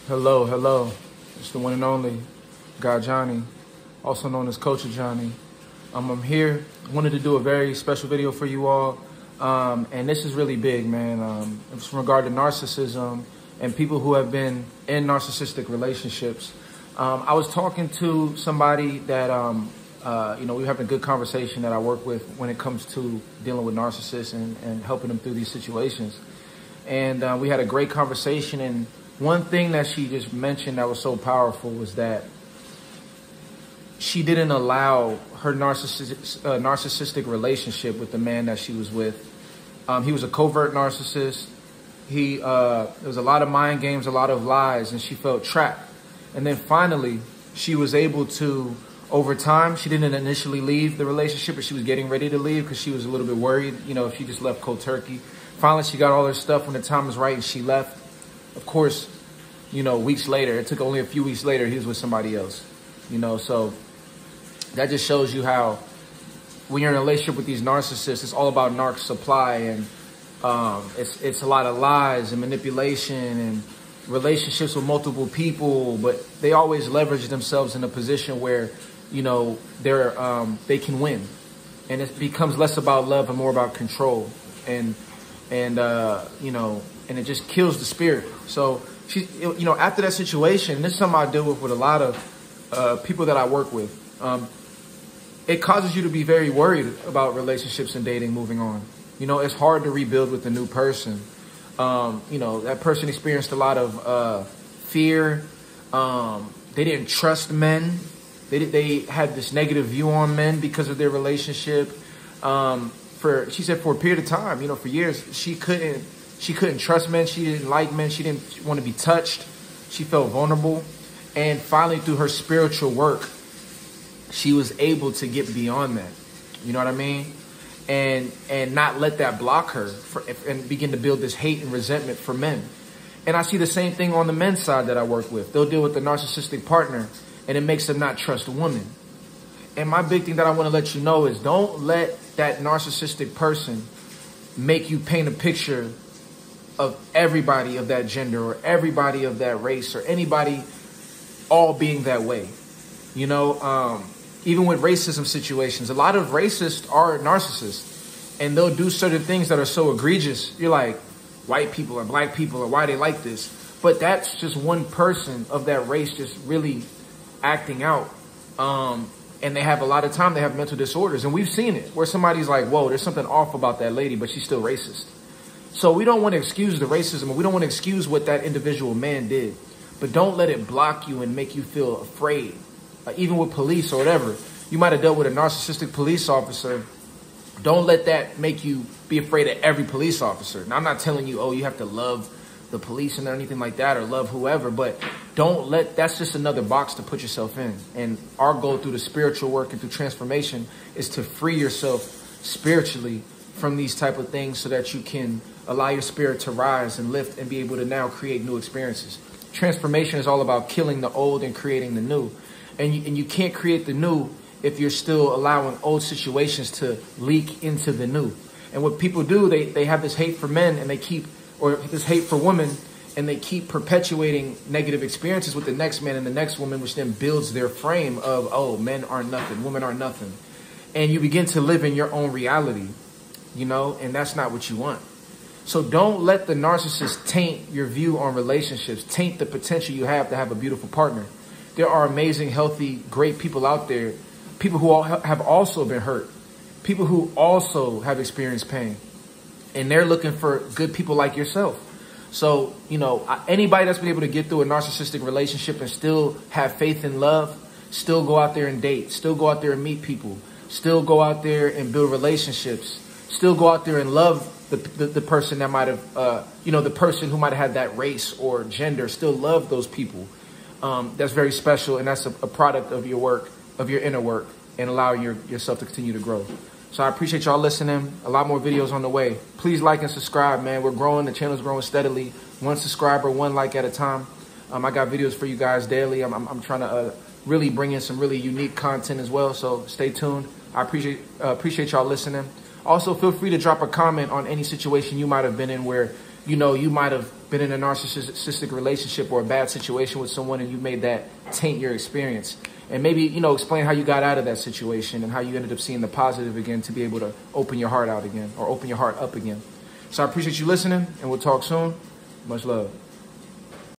Hello, hello. It's the one and only Guy Johnny, also known as Coach Johnny. I'm here. I wanted to do a very special video for you all. And this is really big, man. It's in regard to narcissism and people who have been in narcissistic relationships. I was talking to somebody that, we were having a good conversation that I work with when it comes to dealing with narcissists and helping them through these situations. And we had a great conversation, and one thing that she just mentioned that was so powerful was that she didn't allow her narcissistic relationship with the man that she was with. He was a covert narcissist. There was a lot of mind games, a lot of lies, and she felt trapped. And then finally, she was able to, over time, she didn't initially leave the relationship, but she was getting ready to leave because she was a little bit worried, if she just left cold turkey. Finally, she got all her stuff when the time was right and she left. Of course, weeks later, it took only a few weeks later, he was with somebody else, so that just shows you how when you're in a relationship with these narcissists, it's all about narc supply, and it's a lot of lies and manipulation and relationships with multiple people, but they always leverage themselves in a position where, they can win, and it becomes less about love and more about control, and it just kills the spirit. So she, after that situation, this is something I deal with a lot of people that I work with. It causes you to be very worried about relationships and dating moving on. It's hard to rebuild with a new person. That person experienced a lot of fear. They didn't trust men. They had this negative view on men because of their relationship. She said for a period of time, for years, she couldn't trust men. She didn't like men. She didn't want to be touched. She felt vulnerable. And finally, through her spiritual work, she was able to get beyond that. You know what I mean? And not let that block her and begin to build this hate and resentment for men. And I see the same thing on the men's side that I work with. They'll deal with the narcissistic partner, and it makes them not trust women. And my big thing that I want to let you know is don't let that narcissistic person make you paint a picture of everybody of that gender or everybody of that race or anybody all being that way. Even with racism situations, a lot of racists are narcissists, and they'll do certain things that are so egregious. You're like, white people or black people or why they like this. But that's just one person of that race just really acting out. And they have a lot of time, they have mental disorders. And we've seen it where somebody's like, whoa, there's something off about that lady, but she's still racist. So we don't want to excuse the racism, and we don't want to excuse what that individual man did. But don't let it block you and make you feel afraid. Even with police or whatever, you might have dealt with a narcissistic police officer. Don't let that make you be afraid of every police officer. Now, I'm not telling you, you have to love the police and anything like that or love whoever, but that's just another box to put yourself in. And our goal through the spiritual work and through transformation is to free yourself spiritually from these type of things so that you can allow your spirit to rise and lift and be able to now create new experiences. Transformation is all about killing the old and creating the new. And you can't create the new if you're still allowing old situations to leak into the new. And what people do, they have this hate for men and or this hate for women, and they keep perpetuating negative experiences with the next man and the next woman, which then builds their frame of, men are nothing, women are nothing. And you begin to live in your own reality, and that's not what you want. So don't let the narcissist taint your view on relationships, taint the potential you have to have a beautiful partner. There are amazing, healthy, great people out there, people who have also been hurt, people who also have experienced pain, and they're looking for good people like yourself. So, anybody that's been able to get through a narcissistic relationship and still have faith in love, still go out there and date, still go out there and meet people, still go out there and build relationships, still go out there and love the person that might have, the person who might have had that race or gender, still love those people. That's very special, and that's a product of your work, of your inner work, and allow yourself to continue to grow. So I appreciate y'all listening. A lot more videos on the way. Please like and subscribe, man. We're growing. The channel's growing steadily. One subscriber, one like at a time. I got videos for you guys daily. I'm trying to really bring in some really unique content as well. So stay tuned. I appreciate y'all listening. Also, feel free to drop a comment on any situation you might have been in where you know, you might have been in a narcissistic relationship or a bad situation with someone and you made that taint your experience. And maybe, you know, explain how you got out of that situation and how you ended up seeing the positive again to be able to open your heart out again or open your heart up again. So I appreciate you listening, and we'll talk soon. Much love.